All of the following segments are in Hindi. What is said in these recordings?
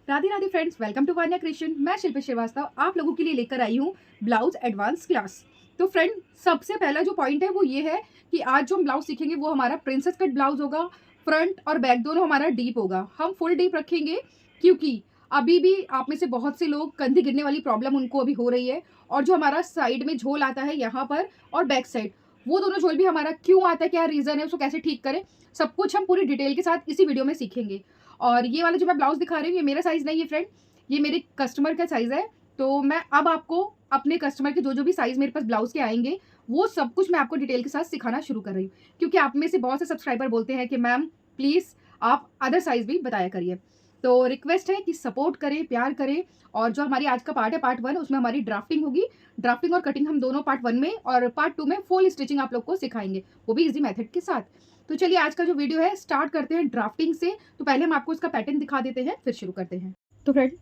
Radhe Radhe friends, welcome to Vanya creation. मैं शिल्पी श्रीवास्तव आप लोगों के लिए लेकर आई हूँ ब्लाउज एडवांस क्लास। तो फ्रेंड, सबसे पहला जो पॉइंट है वो ये है कि आज जो हम ब्लाउज सीखेंगे वो हमारा प्रिंसेस कट ब्लाउज होगा। फ्रंट और बैक दोनों हमारा डीप होगा। हम फुल डीप रखेंगे क्योंकि अभी भी आप में से बहुत से लोग कंधे गिरने वाली प्रॉब्लम उनको अभी हो रही है। और जो हमारा साइड में झोल आता है यहाँ पर और बैक साइड, वो दोनों झोल भी हमारा क्यों आता है, क्या रीज़न है, उसको कैसे ठीक करें, सब कुछ हम पूरी डिटेल के साथ इसी वीडियो में सीखेंगे। और ये वाला जो मैं ब्लाउज दिखा रही हूँ ये मेरा साइज़ नहीं है फ्रेंड, ये मेरे कस्टमर का साइज़ है। तो मैं अब आपको अपने कस्टमर के जो भी साइज़ मेरे पास ब्लाउज के आएंगे वो सब कुछ मैं आपको डिटेल के साथ सिखाना शुरू कर रही हूँ, क्योंकि आप में से बहुत से सब्सक्राइबर बोलते हैं कि मैम प्लीज़ आप अदर साइज़ भी बताया करिए। तो रिक्वेस्ट है कि सपोर्ट करें, प्यार करें। और जो हमारी आज का पार्ट है पार्ट 1, उसमें हमारी ड्राफ्टिंग होगी। ड्राफ्टिंग और कटिंग हम दोनों पार्ट 1 में और पार्ट 2 में फुल स्टिचिंग आप लोग को सिखाएंगे, वो भी इजी मेथड के साथ। तो चलिए आज का जो वीडियो है स्टार्ट करते हैं ड्राफ्टिंग से। तो पहले हम आपको इसका पैटर्न दिखा देते हैं, फिर शुरू करते हैं। तो फ्रेंड,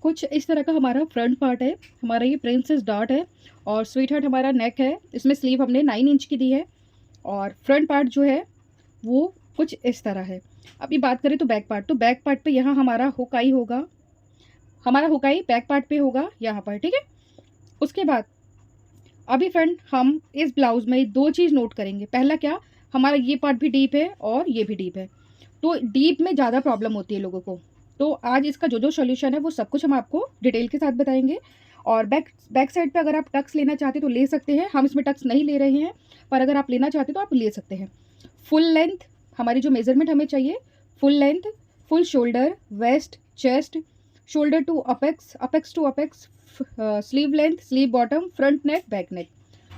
कुछ इस तरह का हमारा फ्रंट पार्ट है। हमारा ये प्रिंसेस डॉट है और स्वीट हार्ट हमारा नेक है। इसमें स्लीव हमने 9 इंच की दी है और फ्रंट पार्ट जो है वो कुछ इस तरह है। अभी बात करें तो बैक पार्ट, तो बैक पार्ट पे यहाँ हमारा हुकाई होगा। हमारा हुकाई बैक पार्ट पे होगा यहाँ पर, ठीक है। उसके बाद अभी फ्रेंड हम इस ब्लाउज में 2 चीज़ नोट करेंगे। पहला क्या, हमारा ये पार्ट भी डीप है और ये भी डीप है, तो डीप में ज़्यादा प्रॉब्लम होती है लोगों को। तो आज इसका जो सोल्यूशन है वो सब कुछ हम आपको डिटेल के साथ बताएंगे। और बैक साइड पे अगर आप टक्स लेना चाहते तो ले सकते हैं, हम इसमें टक्स नहीं ले रहे हैं, पर अगर आप लेना चाहते तो आप ले सकते हैं। फुल लेंथ हमारी जो मेजरमेंट हमें चाहिए, full length, full shoulder, waist, chest, shoulder to apex, apex to apex, sleeve length, sleeve bottom, front neck, back neck.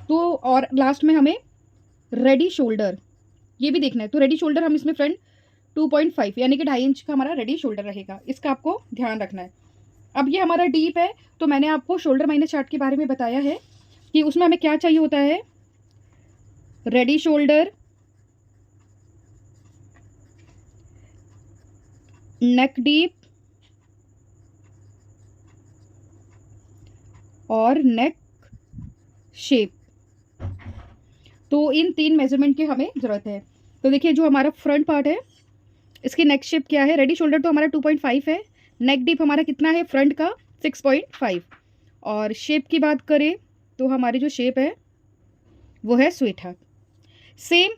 तो और लास्ट में हमें रेडी शोल्डर ये भी देखना है। तो रेडी शोल्डर हम इसमें फ्रेंड 2.5 यानी कि 2.5 इंच का हमारा रेडी शोल्डर रहेगा, इसका आपको ध्यान रखना है। अब ये हमारा डीप है, तो मैंने आपको शोल्डर माइनस चार्ट के बारे में बताया है कि उसमें हमें क्या चाहिए होता है। रेडी शोल्डर, नेक डीप और नेक शेप। तो इन 3 मेजरमेंट की हमें ज़रूरत है। तो देखिए जो हमारा फ्रंट पार्ट है इसकी नेक शेप क्या है। रेडी शोल्डर तो हमारा 2.5 है, नेक डीप हमारा कितना है फ्रंट का 6.5। और शेप की बात करें तो हमारी जो शेप है वो है स्वीट हार्ट। सेम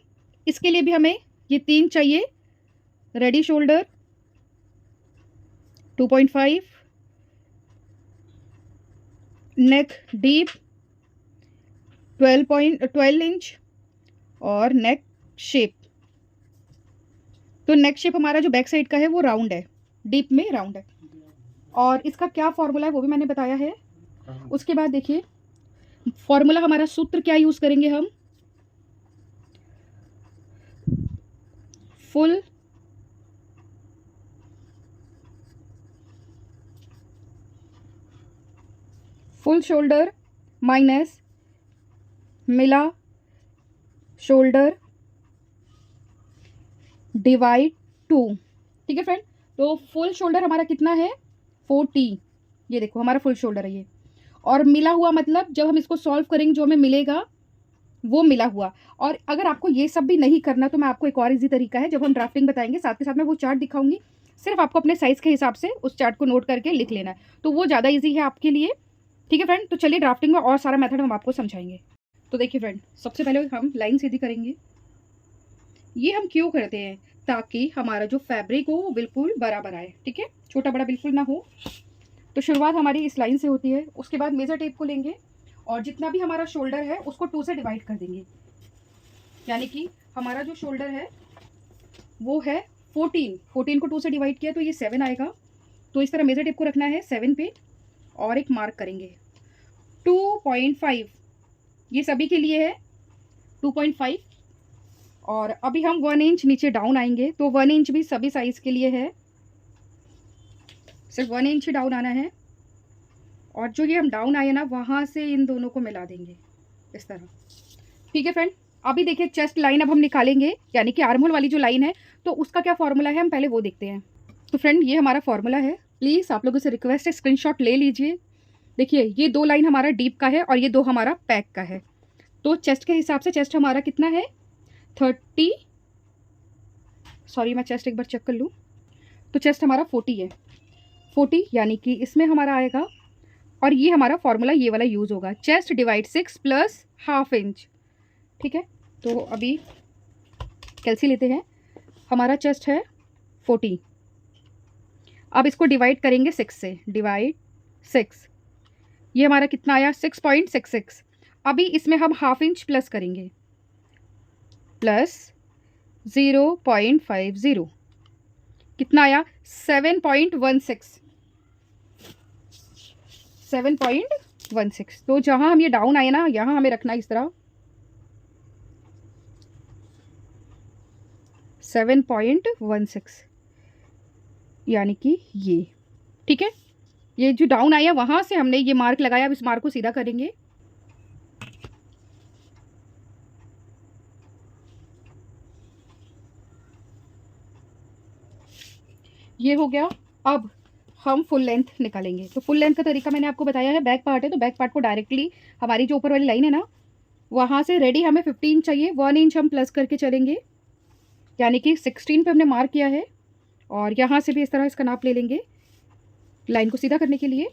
इसके लिए भी हमें ये 3 चाहिए। रेडी शोल्डर 2.5, नेक डीप 12 इंच और नेक शेप। तो नेक शेप हमारा जो बैक साइड का है वो राउंड है, डीप में राउंड है। और इसका क्या फॉर्मूला है वो भी मैंने बताया है। उसके बाद देखिए फॉर्मूला हमारा सूत्र क्या यूज़ करेंगे हम, फुल शोल्डर माइनस मिला शोल्डर डिवाइड 2, ठीक है फ्रेंड। तो फुल शोल्डर हमारा कितना है 40, ये देखो हमारा फुल शोल्डर है ये। और मिला हुआ मतलब जब हम इसको सॉल्व करेंगे जो हमें मिलेगा वो मिला हुआ। और अगर आपको ये सब भी नहीं करना तो मैं आपको एक और इजी तरीका है, जब हम ड्राफ्टिंग बताएंगे साथ के साथ मैं वो चार्ट दिखाऊंगी, सिर्फ आपको अपने साइज़ के हिसाब से उस चार्ट को नोट करके लिख लेना है, तो वो ज़्यादा ईजी है आपके लिए, ठीक है फ्रेंड। तो चलिए ड्राफ्टिंग में और सारा मेथड हम आपको समझाएंगे। तो देखिए फ्रेंड, सबसे पहले हम लाइन सीधी करेंगे। ये हम क्यों करते हैं, ताकि हमारा जो फैब्रिक हो वो बिल्कुल बराबर आए, ठीक है, छोटा बड़ा बिल्कुल ना हो। तो शुरुआत हमारी इस लाइन से होती है। उसके बाद मेजर टेप को लेंगे और जितना भी हमारा शोल्डर है उसको 2 से डिवाइड कर देंगे, यानी कि हमारा जो शोल्डर है वो है 14 को 2 से डिवाइड किया तो ये 7 आएगा। तो इस तरह मेजर टेप को रखना है 7 पे और एक मार्क करेंगे 2.5, ये सभी के लिए है 2.5। और अभी हम 1 इंच नीचे डाउन आएंगे, तो 1 इंच भी सभी साइज के लिए है, सिर्फ 1 इंच ही डाउन आना है। और जो ये हम डाउन आए ना वहाँ से इन दोनों को मिला देंगे इस तरह, ठीक है फ्रेंड। अभी देखिए चेस्ट लाइन अब हम निकालेंगे, यानी कि आर्म होल वाली जो लाइन है, तो उसका क्या फॉर्मूला है हम पहले वो देखते हैं। तो फ्रेंड ये हमारा फॉर्मूला है, प्लीज़ आप लोगों से रिक्वेस्ट है स्क्रीनशॉट ले लीजिए। देखिए ये 2 लाइन हमारा डीप का है और ये 2 हमारा पैक का है। तो चेस्ट के हिसाब से चेस्ट हमारा कितना है 30, सॉरी मैं चेस्ट एक बार चेक कर लूँ, तो चेस्ट हमारा 40 है। 40 यानी कि इसमें हमारा आएगा, और ये हमारा फॉर्मूला ये वाला यूज़ होगा, chest divide 6 plus half inch. ठीक है, तो अभी कैलसी लेते हैं। हमारा चेस्ट है 40, अब इसको डिवाइड करेंगे 6 से, डिवाइड 6, ये हमारा कितना आया 6.66। अभी इसमें हम हाफ इंच प्लस करेंगे, प्लस 0.50, कितना आया 7.16, 7.16। तो जहाँ हम ये डाउन आए ना, यहाँ हमें रखना इस तरह 7.16, यानी कि ये। ठीक है, ये जो डाउन आया वहाँ से हमने ये मार्क लगाया, अब इस मार्क को सीधा करेंगे। ये हो गया। अब हम फुल लेंथ निकालेंगे। तो फुल लेंथ का तरीका मैंने आपको बताया है, बैक पार्ट है तो बैक पार्ट को डायरेक्टली हमारी जो ऊपर वाली लाइन है ना, वहाँ से रेडी हमें 15 चाहिए, 1 इंच हम प्लस करके चलेंगे, यानी कि 16 पे हमने मार्क किया है। और यहाँ से भी इस तरह इसका नाप ले लेंगे लाइन को सीधा करने के लिए।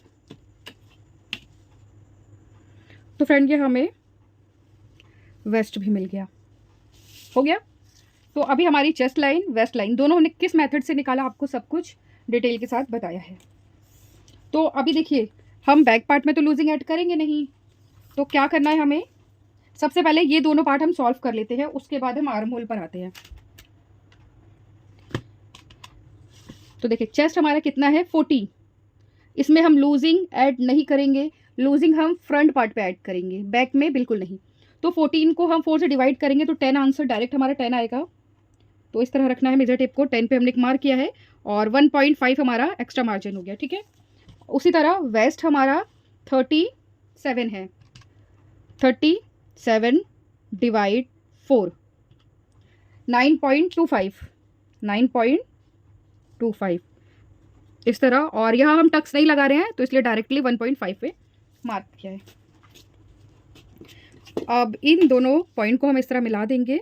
तो फ्रेंड ये हमें वेस्ट भी मिल गया, हो गया। तो अभी हमारी चेस्ट लाइन, वेस्ट लाइन दोनों हमने किस मेथड से निकाला, आपको सब कुछ डिटेल के साथ बताया है। तो अभी देखिए, हम बैक पार्ट में तो लूजिंग ऐड करेंगे नहीं, तो क्या करना है हमें, सबसे पहले ये दोनों पार्ट हम सॉल्व कर लेते हैं, उसके बाद हम आर्म होल पर आते हैं। तो देखिए चेस्ट हमारा कितना है 40, इसमें हम लूजिंग ऐड नहीं करेंगे, लूजिंग हम फ्रंट पार्ट पे ऐड करेंगे, बैक में बिल्कुल नहीं। तो 14 को हम 4 से डिवाइड करेंगे तो 10 आंसर डायरेक्ट हमारा 10 आएगा। तो इस तरह रखना है मेजर टेप को, 10 पे हमने मार्क किया है और 1.5 हमारा एक्स्ट्रा मार्जिन हो गया। ठीक है, उसी तरह वेस्ट हमारा 37 है, 37 डिवाइड 4, 9.25, 9.25 इस तरह। और यहाँ हम टक्स नहीं लगा रहे हैं तो इसलिए डायरेक्टली 1.5 पे मार्क किया है। अब इन दोनों पॉइंट को हम इस तरह मिला देंगे।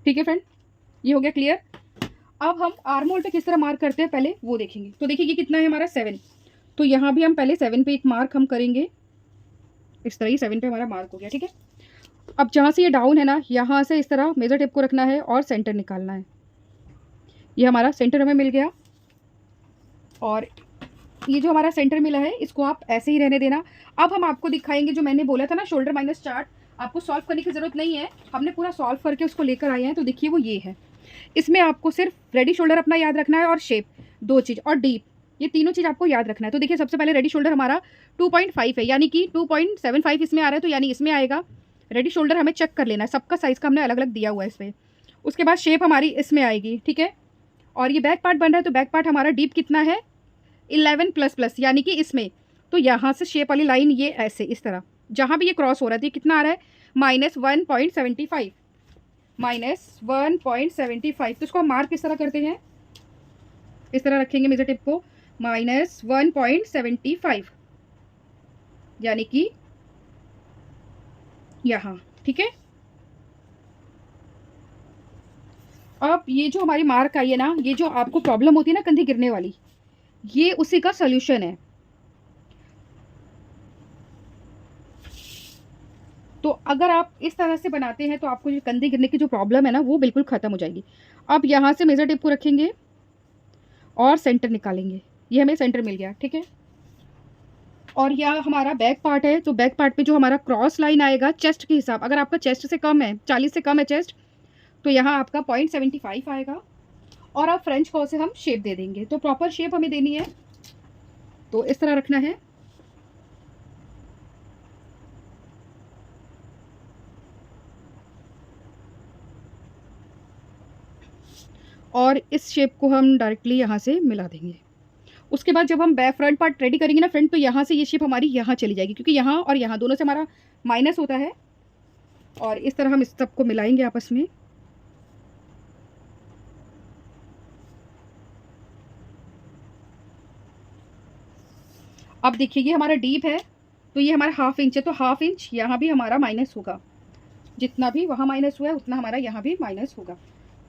ठीक है फ्रेंड, ये हो गया क्लियर। अब हम आर्म होल पे किस तरह मार्क करते हैं पहले वो देखेंगे। तो देखिए ये कितना है हमारा 7, तो यहाँ भी हम पहले 7 पे एक मार्क हम करेंगे, इस तरह ही 7 पे हमारा मार्क हो गया। ठीक है, अब जहाँ से ये डाउन है ना, यहाँ से इस तरह मेजर टेप को रखना है और सेंटर निकालना है। ये हमारा सेंटर हमें मिल गया, और ये जो हमारा सेंटर मिला है इसको आप ऐसे ही रहने देना। अब हम आपको दिखाएंगे जो मैंने बोला था ना शोल्डर माइनस चार्ट, आपको सॉल्व करने की ज़रूरत नहीं है, हमने पूरा सॉल्व करके उसको लेकर आए हैं। तो देखिए वो ये है, इसमें आपको सिर्फ रेडी शोल्डर अपना याद रखना है और शेप 2 चीज़ और डीप, ये तीनों चीज़ आपको याद रखना है। तो देखिए सबसे पहले रेडी शोल्डर हमारा 2.5 है, यानी कि 2.75 इसमें आ रहा है, तो यानी इसमें आएगा। रेडी शोल्डर हमें चेक कर लेना है, सबका साइज़ का हमने अलग अलग दिया हुआ है इसमें। उसके बाद शेप हमारी इसमें आएगी। ठीक है, और ये बैक पार्ट बन रहा है तो बैक पार्ट हमारा डीप कितना है 11 प्लस प्लस, यानी कि इसमें। तो यहाँ से शेप वाली लाइन ये ऐसे इस तरह जहाँ भी ये क्रॉस हो रहा है, तो ये कितना आ रहा है -1.75, -1.75। तो इसको हम मार्क किस तरह करते हैं, इस तरह रखेंगे मेजर टिप को, -1.75 यानी कि यहाँ। ठीक है, अब ये जो हमारी मार्क आई है ना, ये जो आपको प्रॉब्लम होती है ना कंधी गिरने वाली, ये उसी का सॉल्यूशन है। तो अगर आप इस तरह से बनाते हैं तो आपको ये कंधे गिरने की जो प्रॉब्लम है ना वो बिल्कुल ख़त्म हो जाएगी। अब यहाँ से मेजर टेप को रखेंगे और सेंटर निकालेंगे, ये हमें सेंटर मिल गया। ठीक है, और यह हमारा बैक पार्ट है, तो बैक पार्ट पे जो हमारा क्रॉस लाइन आएगा चेस्ट के हिसाब, अगर आपका चेस्ट से कम है, 40 से कम है चेस्ट, तो यहाँ आपका 0.75 आएगा। और अब फ्रेंच कर्व से हम शेप दे देंगे। तो प्रॉपर शेप हमें देनी है, तो इस तरह रखना है। और इस शेप को हम डायरेक्टली यहाँ से मिला देंगे। उसके बाद जब हम बैक फ्रंट पार्ट रेडी करेंगे ना फ्रंट, तो यहाँ से ये शेप हमारी यहाँ चली जाएगी, क्योंकि यहाँ और यहाँ दोनों से हमारा माइनस होता है। और इस तरह हम इस सबको मिलाएंगे आपस में। अब देखिए ये हमारा डीप है, तो ये हमारा हाफ इंच है, तो हाफ इंच यहाँ भी हमारा माइनस होगा, जितना भी वहाँ माइनस हुआ है उतना हमारा यहाँ भी माइनस होगा।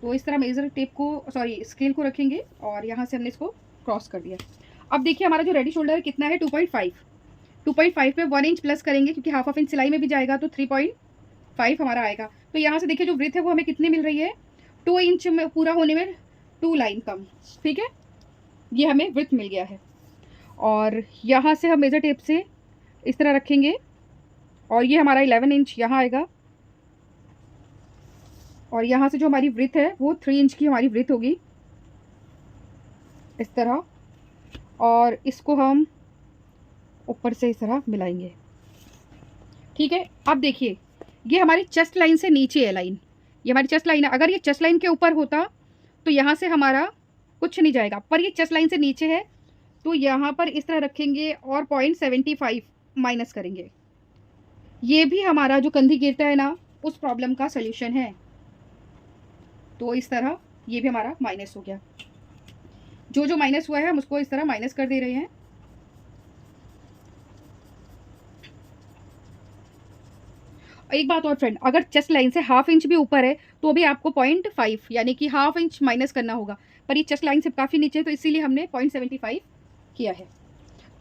तो इस तरह मेजर टेप को, सॉरी स्केल को रखेंगे और यहाँ से हमने इसको क्रॉस कर दिया। अब देखिए हमारा जो रेडी शोल्डर कितना है 2.5। 2.5 पे 1 इंच प्लस करेंगे क्योंकि ½ इंच सिलाई में भी जाएगा तो 3.5 हमारा आएगा। तो यहाँ से देखिए जो वृथ है वो हमें कितनी मिल रही है, 2 इंच में पूरा होने में 2 लाइन कम। ठीक है, ये हमें वृथ मिल गया है। और यहाँ से हम मेजर टेप से इस तरह रखेंगे और ये हमारा 11 इंच यहाँ आएगा। और यहाँ से जो हमारी वृथ है वो 3 इंच की हमारी वृथ होगी इस तरह। और इसको हम ऊपर से इस तरह मिलाएंगे। ठीक है, अब देखिए ये हमारी चेस्ट लाइन से नीचे है लाइन, ये हमारी चेस्ट लाइन है। अगर ये चेस्ट लाइन के ऊपर होता तो यहाँ से हमारा कुछ नहीं जाएगा, पर ये चेस्ट लाइन से नीचे है तो यहाँ पर इस तरह रखेंगे और 0.75 माइनस करेंगे। ये भी हमारा जो कंधी गिरता है ना उस प्रॉब्लम का सल्यूशन है। तो इस तरह ये भी हमारा माइनस हो गया। जो जो माइनस हुआ है हम उसको इस तरह माइनस कर दे रहे हैं। एक बात और फ्रेंड, अगर चेस्ट लाइन से ½ इंच भी ऊपर है तो भी आपको 0.5 यानी कि ½ इंच माइनस करना होगा, पर ये चेस्ट लाइन से काफ़ी नीचे है तो इसीलिए हमने 0.75 किया है।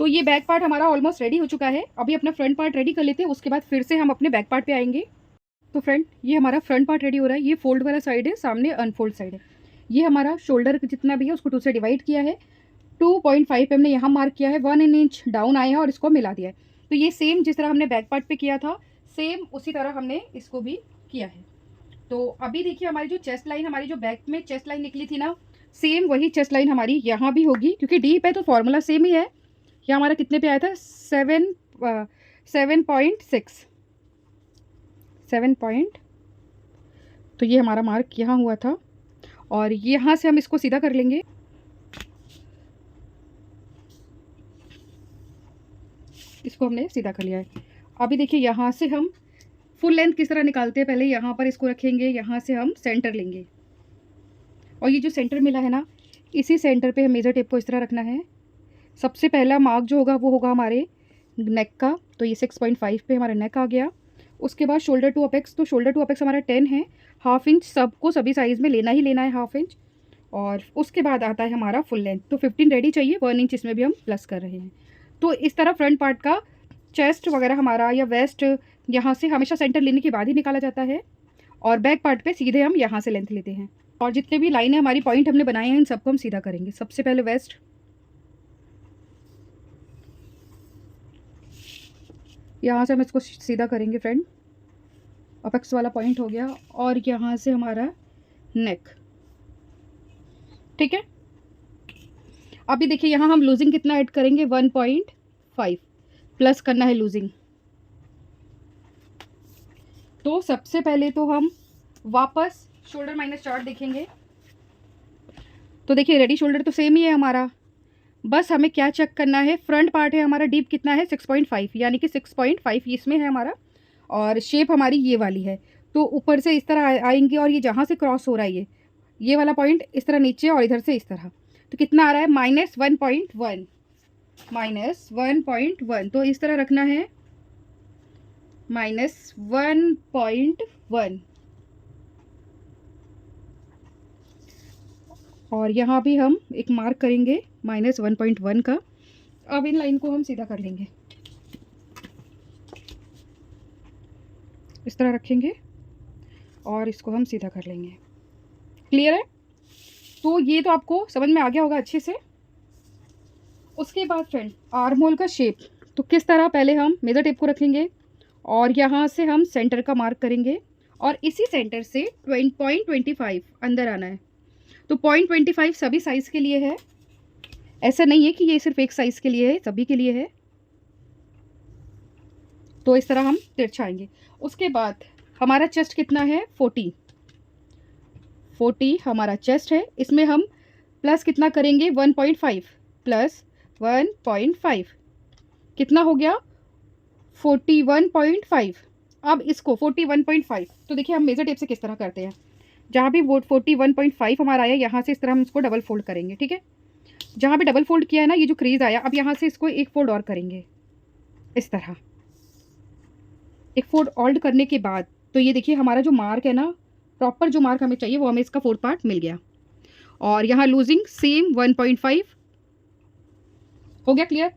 तो ये बैक पार्ट हमारा ऑलमोस्ट रेडी हो चुका है। अभी अपना फ्रंट पार्ट रेडी कर लेते हैं, उसके बाद फिर से हम अपने बैक पार्ट पे आएंगे। तो फ्रेंड ये हमारा फ्रंट पार्ट रेडी हो रहा है। ये फोल्ड वाला साइड है, सामने अनफोल्ड साइड है। ये हमारा शोल्डर जितना भी है उसको 2 से डिवाइड किया है। 2.5 हमने यहाँ मार्क किया है, 1 इंच डाउन आया है और इसको मिला दिया है। तो ये सेम जिस तरह हमने बैक पार्ट पे किया था सेम उसी तरह हमने इसको भी किया है। तो अभी देखिए हमारी जो चेस्ट लाइन, हमारी जो बैक में चेस्ट लाइन निकली थी ना, सेम वही चेस्ट लाइन हमारी यहाँ भी होगी क्योंकि डीप है तो फॉर्मूला सेम ही है। यहाँ हमारा कितने पे आया था 7 तो ये हमारा मार्क यहाँ हुआ था और यहाँ से हम इसको सीधा कर लेंगे। इसको हमने सीधा कर लिया है। अभी देखिए यहाँ से हम फुल लेंथ किस तरह निकालते हैं, पहले यहाँ पर इसको रखेंगे, यहाँ से हम सेंटर लेंगे और ये जो सेंटर मिला है ना इसी सेंटर पे हम मेजर टेप को इस तरह रखना है। सबसे पहला मार्क जो होगा वो होगा हमारे नेक का, तो ये 6.5 पे हमारा नेक आ गया। उसके बाद शोल्डर टू अपेक्स, तो शोल्डर टू अपेक्स हमारा 10 है। ½ इंच सबको सभी साइज़ में लेना ही लेना है, ½ इंच। और उसके बाद आता है हमारा फुल लेंथ, तो 15 रेडी चाहिए, 1 इंच इसमें भी हम प्लस कर रहे हैं। तो इस तरह फ्रंट पार्ट का चेस्ट वगैरह हमारा या वेस्ट यहाँ से हमेशा सेंटर लेने के बाद ही निकाला जाता है और बैक पार्ट पे सीधे हम यहाँ से लेंथ लेते हैं। और जितने भी लाइनें हमारी पॉइंट हमने बनाए हैं इन सबको हम सीधा करेंगे। सबसे पहले वेस्ट, यहाँ से हम इसको सीधा करेंगे फ्रेंड, अपेक्स वाला पॉइंट हो गया। और यहाँ से हमारा नेक। ठीक है, अभी देखिए यहाँ हम लूजिंग कितना ऐड करेंगे, 1.5 प्लस करना है लूजिंग। तो सबसे पहले तो हम वापस शोल्डर माइनस चार्ट देखेंगे। तो देखिए रेडी शोल्डर तो सेम ही है हमारा, बस हमें क्या चेक करना है, फ्रंट पार्ट है हमारा डीप कितना है 6.5 यानी कि 6.5 इसमें है हमारा और शेप हमारी ये वाली है। तो ऊपर से इस तरह आएंगे और ये जहाँ से क्रॉस हो रहा है ये वाला पॉइंट इस तरह नीचे और इधर से इस तरह, तो कितना आ रहा है -1.1 -1.1। तो इस तरह रखना है -1.1 और यहाँ भी हम एक मार्क करेंगे -1.1 का। अब इन लाइन को हम सीधा कर लेंगे, इस तरह रखेंगे और इसको हम सीधा कर लेंगे। क्लियर है? तो ये तो आपको समझ में आ गया होगा अच्छे से। उसके बाद फ्रेंड आर्म होल का शेप, तो किस तरह, पहले हम मेजर टेप को रखेंगे और यहाँ से हम सेंटर का मार्क करेंगे और इसी सेंटर से 0.25 अंदर आना है। तो 0.25 सभी साइज़ के लिए है, ऐसा नहीं है कि ये सिर्फ एक साइज़ के लिए है, सभी के लिए है। तो इस तरह हम तिरछाएंगे। उसके बाद हमारा चेस्ट कितना है 40 हमारा चेस्ट है, इसमें हम प्लस कितना करेंगे 1.5 प्लस 1.5 कितना हो गया 41.5। अब इसको 41.5, तो देखिए हम मेजर टेप से किस तरह करते हैं, जहाँ भी वो 41.5 हमारा आया यहाँ से इस तरह हम इसको डबल फोल्ड करेंगे। ठीक है, जहाँ भी डबल फोल्ड किया है ना, ये जो क्रीज आया, अब यहाँ से इसको एक फोल्ड और करेंगे, इस तरह एक फोल्ड ऑल्ड करने के बाद तो ये देखिए हमारा जो मार्क है ना, प्रॉपर जो मार्क हमें चाहिए वो हमें इसका 4th पार्ट मिल गया। और यहाँ लूजिंग सेम 1.5 हो गया। क्लियर।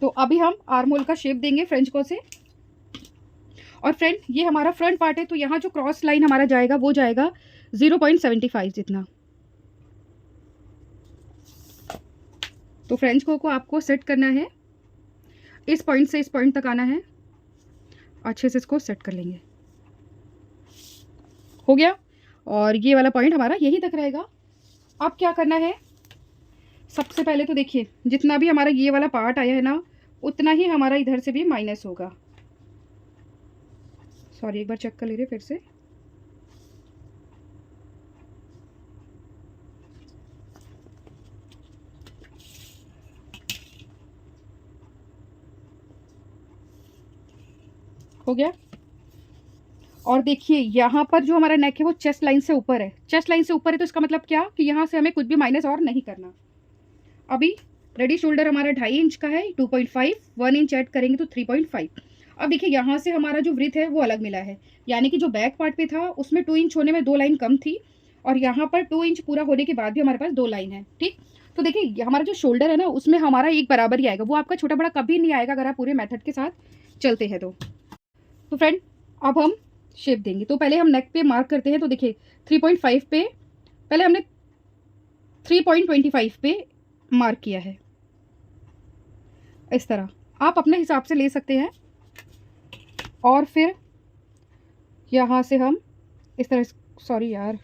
तो अभी हम आर्म होल का शेप देंगे फ्रेंच को से। और फ्रेंड ये हमारा फ्रंट पार्ट है, तो यहाँ जो क्रॉस लाइन हमारा जाएगा वो जाएगा 0.75 जितना। तो फ्रेंच को आपको सेट करना है, इस पॉइंट से इस पॉइंट तक आना है, अच्छे से इसको सेट कर लेंगे। हो गया। और ये वाला पॉइंट हमारा यहीं तक रहेगा। अब क्या करना है, सबसे पहले तो देखिए जितना भी हमारा ये वाला पार्ट आया है ना, उतना ही हमारा इधर से भी माइनस होगा। सॉरी, एक बार चेक कर ले रहे फिर से। हो गया। और देखिए यहाँ पर जो हमारा नेक है वो चेस्ट लाइन से ऊपर है। चेस्ट लाइन से ऊपर है तो इसका मतलब क्या कि यहाँ से हमें कुछ भी माइनस और नहीं करना। अभी रेडी शोल्डर हमारा 2.5 इंच का है, 2.5 1 इंच ऐड करेंगे तो 3.5। अब देखिए यहाँ से हमारा जो वृत्त है वो अलग मिला है, यानी कि जो बैक पार्ट पे था उसमें 2 इंच होने में 2 लाइन कम थी, और यहाँ पर 2 इंच पूरा होने के बाद भी हमारे पास 2 लाइन है। ठीक। तो देखिए हमारा जो शोल्डर है ना उसमें हमारा एक बराबर ही आएगा, वो आपका छोटा बड़ा कभी नहीं आएगा अगर आप पूरे मेथड के साथ चलते हैं तो फ्रेंड अब हम शेप देंगे। तो पहले हम नेक पे मार्क करते हैं। तो देखिए 3.5 पे पहले हमने 3.25 पे मार्क किया है। इस तरह आप अपने हिसाब से ले सकते हैं। और फिर यहाँ से हम इस तरह, सॉरी यार,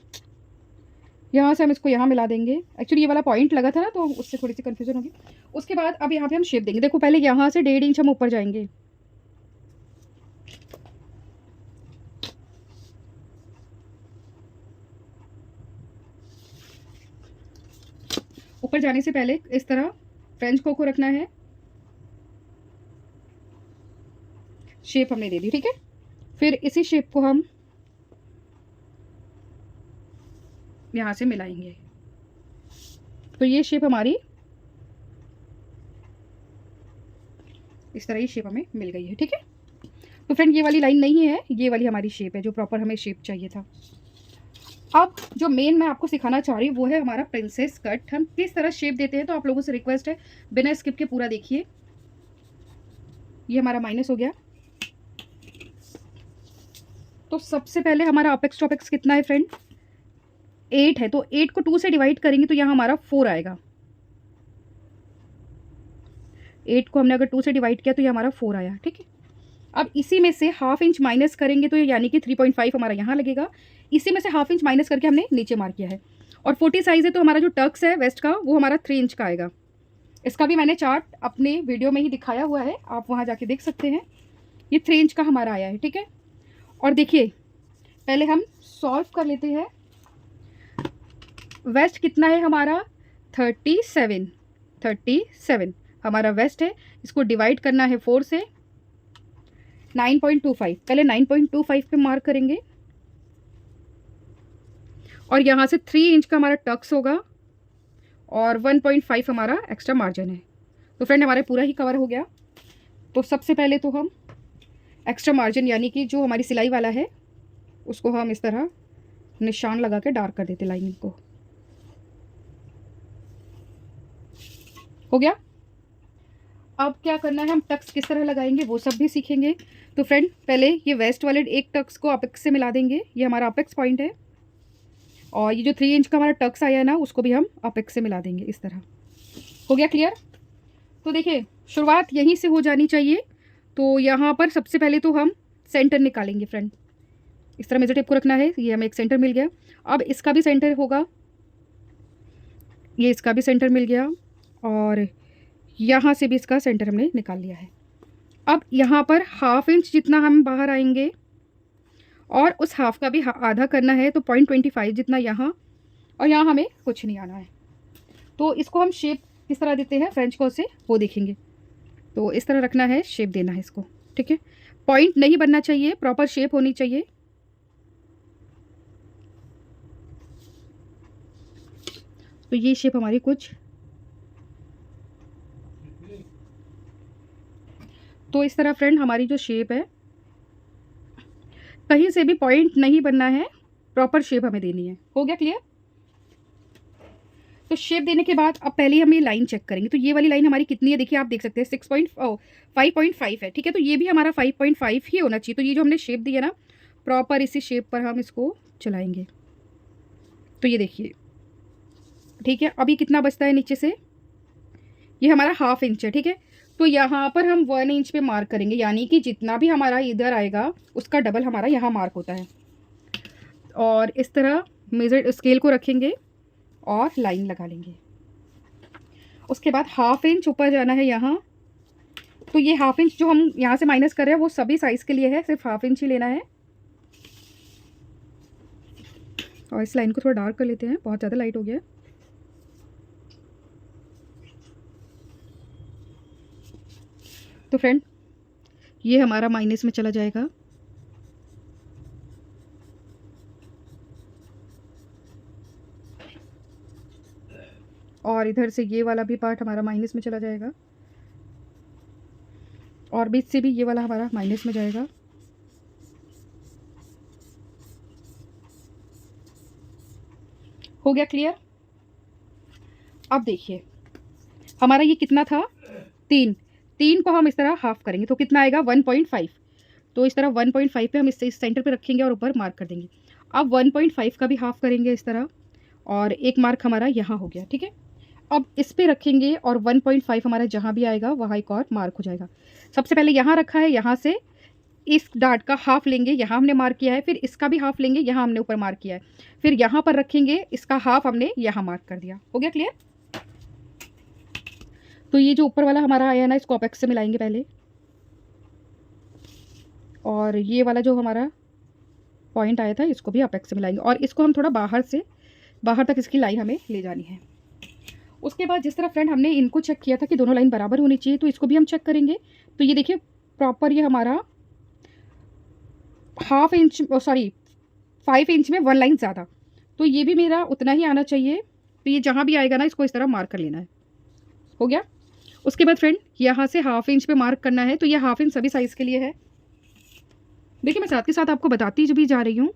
यहाँ से हम इसको यहाँ मिला देंगे। एक्चुअली ये वाला पॉइंट लगा था ना तो उससे थोड़ी सी कन्फ्यूजन होगी। उसके बाद अब यहाँ पे हम शेप देंगे। देखो पहले यहाँ से 1.5 इंच हम ऊपर जाएंगे। ऊपर जाने से पहले इस तरह फ्रेंच को रखना है। शेप हमने दे दी, ठीक है। फिर इसी शेप को हम यहाँ से मिलाएंगे। तो ये शेप हमारी इस तरह, ये शेप हमें मिल गई है, ठीक है। तो फ्रेंड ये वाली लाइन नहीं है, ये वाली हमारी शेप है जो प्रॉपर हमें शेप चाहिए था। अब जो मेन मैं आपको सिखाना चाह रही हूँ वो है हमारा प्रिंसेस कट। हम किस तरह शेप देते हैं, तो आप लोगों से रिक्वेस्ट है बिना स्किप के पूरा देखिए। ये हमारा माइनस हो गया। तो सबसे पहले हमारा अपेक्स टू अपेक्स कितना है फ्रेंड, 8 है। तो 8 को 2 से डिवाइड करेंगे तो यहाँ हमारा 4 आएगा। 8 को हमने अगर 2 से डिवाइड किया तो ये हमारा 4 आया, ठीक है। अब इसी में से ½ इंच माइनस करेंगे तो यानी कि 3.5 हमारा यहाँ लगेगा। इसी में से ½ इंच माइनस करके हमने नीचे मार्क किया है। और 40 साइज़ है तो हमारा जो टक्स है वेस्ट का वो हमारा 3 इंच का आएगा। इसका भी मैंने चार्ट अपने वीडियो में ही दिखाया हुआ है, आप वहाँ जाके देख सकते हैं। ये 3 इंच का हमारा आया है, ठीक है। और देखिए पहले हम सॉल्व कर लेते हैं। वेस्ट कितना है हमारा, 37 हमारा वेस्ट है। इसको डिवाइड करना है 4 से, 9.25। पहले 9.25 पे मार्क करेंगे। और यहाँ से 3 इंच का हमारा टक्स होगा और 1.5 हमारा एक्स्ट्रा मार्जिन है। तो फ्रेंड हमारे पूरा ही कवर हो गया। तो सबसे पहले तो हम एक्स्ट्रा मार्जिन यानी कि जो हमारी सिलाई वाला है उसको हम इस तरह निशान लगा के डार्क कर देते लाइनिंग को। हो गया। अब क्या करना है, हम टक्स किस तरह लगाएंगे वो सब भी सीखेंगे। तो फ्रेंड पहले ये वेस्ट वाले एक टक्स को अपेक्स से मिला देंगे, ये हमारा अपेक्स पॉइंट है। और ये जो 3 इंच का हमारा टक्स आया है ना उसको भी हम अपेक्स से मिला देंगे इस तरह। हो गया क्लियर। तो देखिए शुरुआत यहीं से हो जानी चाहिए। तो यहाँ पर सबसे पहले तो हम सेंटर निकालेंगे फ्रेंड। इस तरह मेजर टेप को रखना है, ये हमें एक सेंटर मिल गया। अब इसका भी सेंटर होगा, ये इसका भी सेंटर मिल गया, और यहाँ से भी इसका सेंटर हमने निकाल लिया है। अब यहाँ पर ½ इंच जितना हम बाहर आएंगे और उस हाफ का भी आधा करना है, तो 0.25 जितना यहाँ, और यहाँ हमें कुछ नहीं आना है। तो इसको हम शेप किस तरह देते हैं फ्रेंच को से वो देखेंगे। तो इस तरह रखना है, शेप देना है इसको, ठीक है। पॉइंट नहीं बनना चाहिए, प्रॉपर शेप होनी चाहिए। तो ये शेप हमारी कुछ, तो इस तरह फ्रेंड हमारी जो शेप है कहीं से भी पॉइंट नहीं बनना है, प्रॉपर शेप हमें देनी है। हो गया क्लियर? तो शेप देने के बाद अब पहले हम ये लाइन चेक करेंगे। तो ये वाली लाइन हमारी कितनी है, देखिए आप देख सकते हैं 5.5 है, ठीक है। तो ये भी हमारा 5.5 ही होना चाहिए। तो ये जो हमने शेप दी है ना, प्रॉपर इसी शेप पर हम इसको चलाएंगे। तो ये देखिए, ठीक है। अभी कितना बचता है नीचे से, ये हमारा 1/2 इंच है, ठीक है। तो यहाँ पर हम 1 इंच पे मार्क करेंगे, यानी कि जितना भी हमारा इधर आएगा उसका डबल हमारा यहाँ मार्क होता है। और इस तरह मेजर स्केल को रखेंगे और लाइन लगा लेंगे। उसके बाद 1/2 इंच ऊपर जाना है यहाँ। तो ये 1/2 इंच जो हम यहाँ से माइनस कर रहे हैं वो सभी साइज़ के लिए है, सिर्फ 1/2 इंच ही लेना है। और इस लाइन को थोड़ा डार्क कर लेते हैं, बहुत ज़्यादा लाइट हो गया है। तो फ्रेंड, ये हमारा माइनस में चला जाएगा। और इधर से ये वाला भी पार्ट हमारा माइनस में चला जाएगा। और बीच से भी ये वाला हमारा माइनस में जाएगा। हो गया क्लियर? अब देखिए, हमारा ये कितना था, 3 को हम इस तरह हाफ करेंगे तो कितना आएगा, 1.5। तो इस तरह 1.5 पे हम इस सेंटर पे रखेंगे और ऊपर मार्क कर देंगे। अब 1.5 का भी हाफ करेंगे इस तरह, और एक मार्क हमारा यहाँ हो गया, ठीक है। अब इस पे रखेंगे और 1.5 हमारा जहाँ भी आएगा वहाँ एक और मार्क हो जाएगा। सबसे पहले यहाँ रखा है, यहाँ से इस डार्ट का हाफ लेंगे, यहाँ हमने मार्क किया है, फिर इसका भी हाफ लेंगे, यहाँ हमने ऊपर मार्क किया है, फिर यहाँ पर रखेंगे, इसका हाफ हमने यहाँ मार्क कर दिया। हो गया क्लियर? तो ये जो ऊपर वाला हमारा आया है ना, इसको अपेक्स से मिलाएंगे पहले, और ये वाला जो हमारा पॉइंट आया था इसको भी अपेक्स से मिलाएंगे, और इसको हम थोड़ा बाहर तक इसकी लाइन हमें ले जानी है। उसके बाद जिस तरह फ्रेंड हमने इनको चेक किया था कि दोनों लाइन बराबर होनी चाहिए, तो इसको भी हम चेक करेंगे। तो ये देखिए प्रॉपर ये हमारा 5 इंच में 1 लाइन ज़्यादा, तो ये भी मेरा उतना ही आना चाहिए। तो ये जहाँ भी आएगा ना, इसको इस तरह मार्क कर लेना है। हो गया? उसके बाद फ्रेंड यहाँ से 1/2 इंच पे मार्क करना है। तो ये 1/2 इंच सभी साइज़ के लिए है। देखिए मैं साथ के साथ आपको बताती भी जा रही हूँ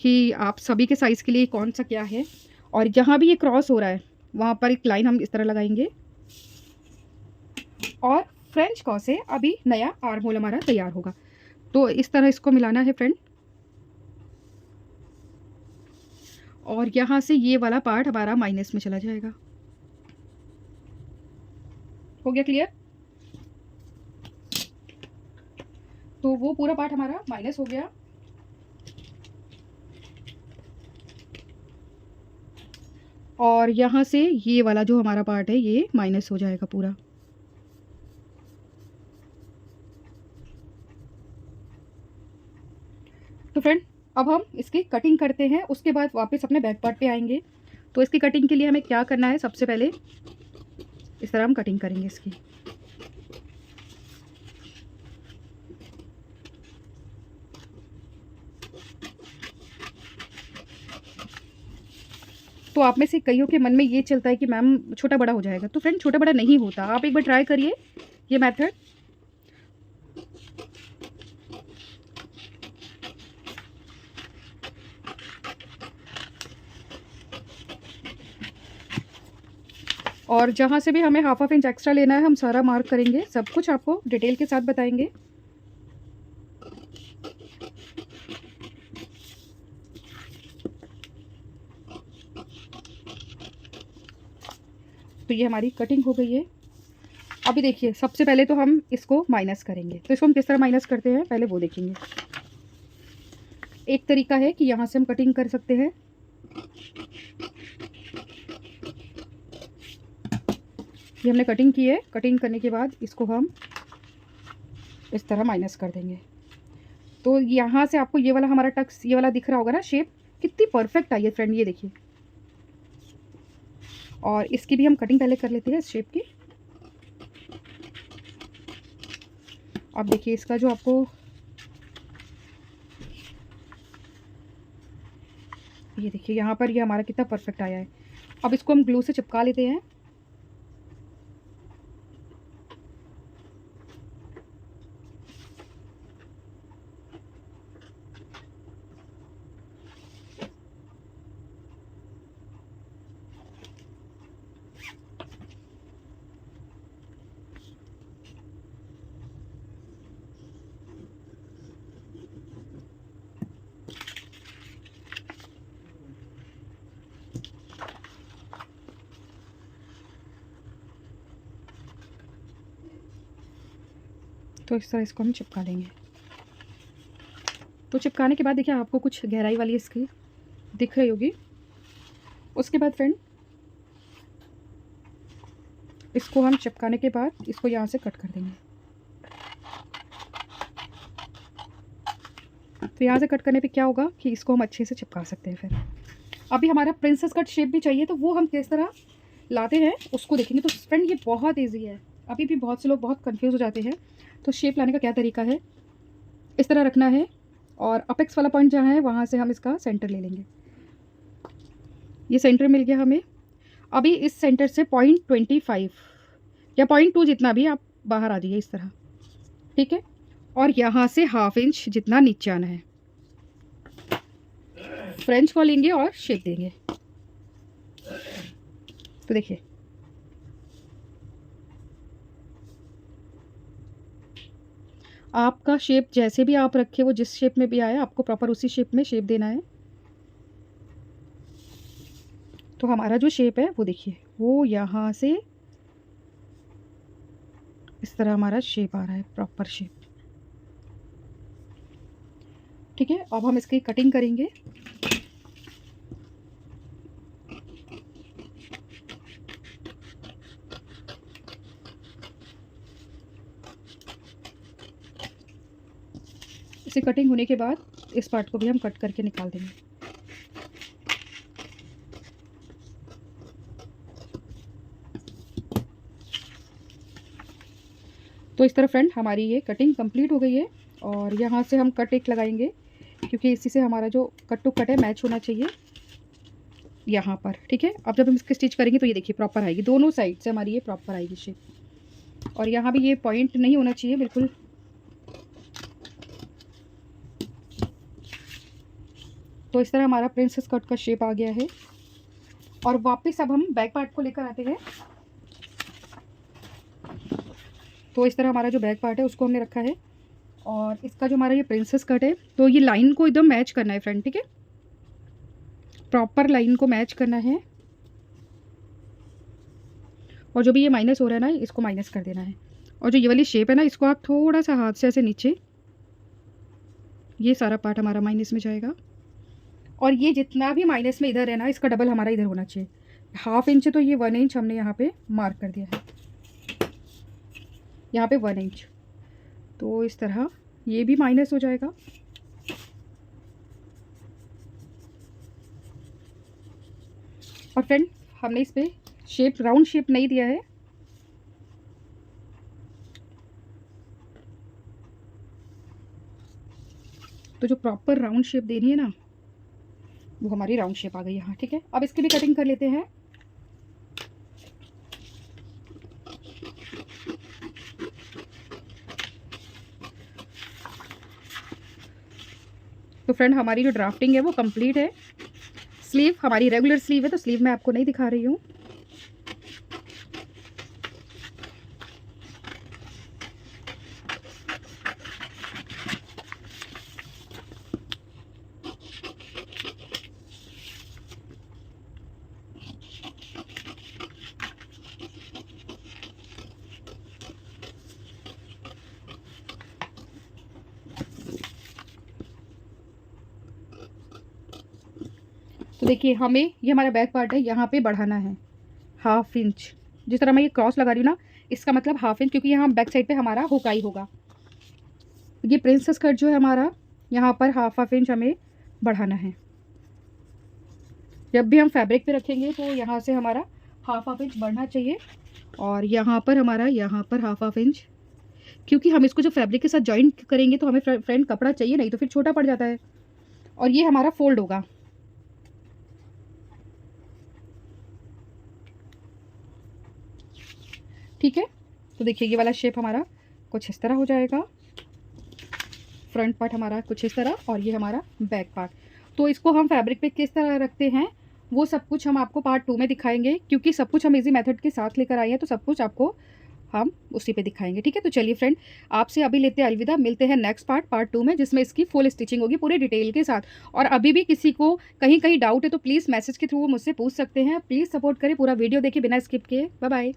कि आप सभी के साइज़ के लिए कौन सा क्या है। और जहाँ भी ये क्रॉस हो रहा है वहाँ पर एक लाइन हम इस तरह लगाएंगे, और फ्रेंच कॉ से अभी नया आर्म होल हमारा तैयार होगा। तो इस तरह इसको मिलाना है फ्रेंड, और यहाँ से ये वाला पार्ट हमारा माइनस में चला जाएगा। हो गया क्लियर? तो वो पूरा पार्ट हमारा माइनस हो गया। और यहाँ से ये वाला जो हमारा पार्ट है ये माइनस हो जाएगा पूरा। तो फ्रेंड, अब हम इसकी कटिंग करते हैं, उसके बाद वापस अपने बैक पार्ट पे आएंगे। तो इसकी कटिंग के लिए हमें क्या करना है, सबसे पहले इस तरह हम कटिंग करेंगे इसकी। तो आप में से कईयों के मन में ये चलता है कि मैम छोटा बड़ा हो जाएगा। तो फ्रेंड, छोटा बड़ा नहीं होता, आप एक बार ट्राई करिए ये मेथड। और जहाँ से भी हमें 1/2 इंच एक्स्ट्रा लेना है हम सारा मार्क करेंगे, सब कुछ आपको डिटेल के साथ बताएंगे। तो ये हमारी कटिंग हो गई है। अभी देखिए, सबसे पहले तो हम इसको माइनस करेंगे। तो इसको हम किस तरह माइनस करते हैं पहले वो देखेंगे। एक तरीका है कि यहाँ से हम कटिंग कर सकते हैं। ये हमने कटिंग की है, कटिंग करने के बाद इसको हम इस तरह माइनस कर देंगे। तो यहाँ से आपको ये वाला हमारा टक्स ये वाला दिख रहा होगा ना, शेप कितनी परफेक्ट आई है फ्रेंड, ये देखिए। और इसकी भी हम कटिंग पहले कर लेते हैं इस शेप की। अब देखिए इसका जो आपको ये देखिए यहाँ पर ये हमारा कितना परफेक्ट आया है। अब इसको हम ग्लू से चिपका लेते हैं। तो इस तरह इसको हम चिपका लेंगे। तो चिपकाने के बाद देखिए आपको कुछ गहराई वाली इसकी दिख रही होगी। उसके बाद फ्रेंड इसको हम चिपकाने के बाद इसको यहाँ से कट कर देंगे। तो यहाँ से कट करने पे क्या होगा कि इसको हम अच्छे से चिपका सकते हैं। फिर अभी हमारा प्रिंसेस कट शेप भी चाहिए, तो वो हम किस तरह लाते हैं उसको देखेंगे। तो फ्रेंड ये बहुत ईजी है, अभी भी बहुत से लोग बहुत कंफ्यूज हो जाते हैं। तो शेप लाने का क्या तरीका है, इस तरह रखना है और अपेक्स वाला पॉइंट जहाँ है वहाँ से हम इसका सेंटर ले लेंगे। ये सेंटर मिल गया हमें। अभी इस सेंटर से 0.25 या 0.2 जितना भी आप बाहर आ जाइए इस तरह, ठीक है। और यहाँ से 1/2 इंच जितना नीचे आना है। फ्रेंच को लेंगे और शेप देंगे। तो देखिए आपका शेप जैसे भी आप रखे, वो जिस शेप में भी आए आपको प्रॉपर उसी शेप में शेप देना है। तो हमारा जो शेप है वो देखिए, वो यहाँ से इस तरह हमारा शेप आ रहा है, प्रॉपर शेप, ठीक है। अब हम इसकी कटिंग करेंगे। इसे कटिंग होने के बाद इस पार्ट को भी हम कट करके निकाल देंगे। तो इस तरह फ्रेंड हमारी ये कटिंग कंप्लीट हो गई है। और यहाँ से हम कट एक लगाएंगे, क्योंकि इसी से हमारा जो कट टू कट है मैच होना चाहिए यहाँ पर, ठीक है। अब जब हम इसकी स्टिच करेंगे तो ये देखिए प्रॉपर आएगी, दोनों साइड से हमारी ये प्रॉपर आएगी शेप। और यहाँ भी ये पॉइंट नहीं होना चाहिए बिल्कुल। तो इस तरह हमारा प्रिंसेस कट का शेप आ गया है। और वापस अब हम बैक पार्ट को लेकर आते हैं। तो इस तरह हमारा जो बैक पार्ट है उसको हमने रखा है। और इसका जो हमारा ये प्रिंसेस कट है, तो ये लाइन को एकदम मैच करना है फ्रेंड, ठीक है। प्रॉपर लाइन को मैच करना है। और जो भी ये माइनस हो रहा है ना, इसको माइनस कर देना है। और जो ये वाली शेप है ना, इसको आप थोड़ा सा हाथ से ऐसे नीचे, ये सारा पार्ट हमारा माइनस में जाएगा। और ये जितना भी माइनस में इधर है ना, इसका डबल हमारा इधर होना चाहिए। 1/2 इंच तो ये 1 इंच हमने यहाँ पे मार्क कर दिया है, यहाँ पे 1 इंच। तो इस तरह ये भी माइनस हो जाएगा। और फ्रेंड हमने इस पे शेप, राउंड शेप नहीं दिया है। तो जो प्रॉपर राउंड शेप देनी है ना, वो हमारी राउंड शेप आ गई यहाँ, ठीक है। अब इसकी भी कटिंग कर लेते हैं। तो फ्रेंड हमारी जो ड्राफ्टिंग है वो कंप्लीट है। स्लीव हमारी रेगुलर स्लीव है, तो स्लीव मैं आपको नहीं दिखा रही हूँ। तो देखिए हमें ये हमारा बैक पार्ट है, यहाँ पे बढ़ाना है 1/2 इंच। जिस तरह मैं ये क्रॉस लगा रही हूँ ना, इसका मतलब 1/2 इंच, क्योंकि यहाँ बैक साइड पे हमारा हुकाई होगा। ये प्रिंसेस कट जो है हमारा, यहाँ पर 1/2 इंच हमें बढ़ाना है। जब भी हम फैब्रिक पे रखेंगे तो यहाँ से हमारा 1/2 इंच बढ़ना चाहिए। और यहाँ पर हमारा, यहाँ पर 1/2 इंच, क्योंकि हम इसको जो फैब्रिक के साथ जॉइंट करेंगे तो हमें फ्रेंड कपड़ा चाहिए, नहीं तो फिर छोटा पड़ जाता है। और ये हमारा फोल्ड होगा, ठीक है। तो देखिए ये वाला शेप हमारा कुछ इस तरह हो जाएगा, फ्रंट पार्ट हमारा कुछ इस तरह, और ये हमारा बैक पार्ट। तो इसको हम फैब्रिक पे किस तरह रखते हैं वो सब कुछ हम आपको पार्ट 2 में दिखाएंगे, क्योंकि सब कुछ हम इजी मेथड के साथ लेकर आए हैं, तो सब कुछ आपको हम उसी पे दिखाएंगे, ठीक है। तो चलिए फ्रेंड, आपसे अभी लेते हैं अलविदा। मिलते हैं नेक्स्ट पार्ट 2 में, जिसमें इसकी फुल स्टिचिंग होगी पूरे डिटेल के साथ। और अभी भी किसी को कहीं कहीं डाउट है तो प्लीज़ मैसेज के थ्रू मुझसे पूछ सकते हैं। प्लीज़ सपोर्ट करें, पूरा वीडियो देखिए बिना स्किप किए। Bye bye.